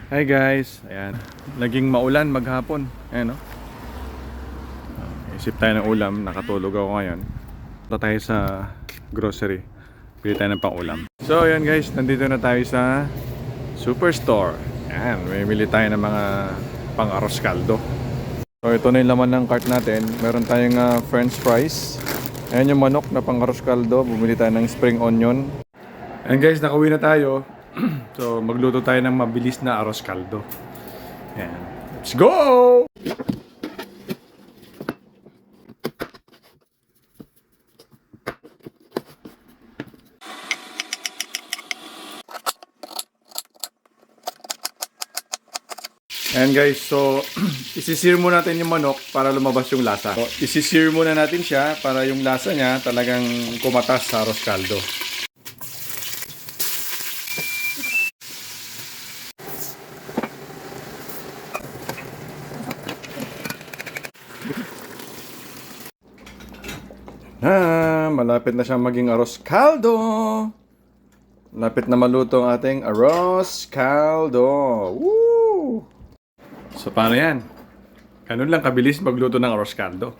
Hi guys, ayan. Naging maulan maghapon. Ayan, no? Isip tayo ng ulam, nakatulog ako ngayon. Punta tayo sa grocery. Pili tayo ng pang-ulam. So ayan guys, nandito na tayo sa Superstore. Ayan, may mili tayo ng mga pang-aros kaldo. So ito na yung laman ng cart natin. Meron tayong french fries. Ayan yung manok na pang-aros kaldo. Bumili tayo ng spring onion. Ayan guys, nakauwi na tayo. So magluto tayo ng mabilis na aros kaldo. Ayan. Let's go! Ayan guys, so isisir muna natin yung manok para lumabas yung lasa. So, isisir muna natin siya para yung lasa niya talagang kumatas sa aros kaldo. Malapit na siyang maging aros kaldo. Malapit na maluto ang ating aros kaldo. Woo! So paano yan? Ganun lang kabilis magluto ng aros kaldo.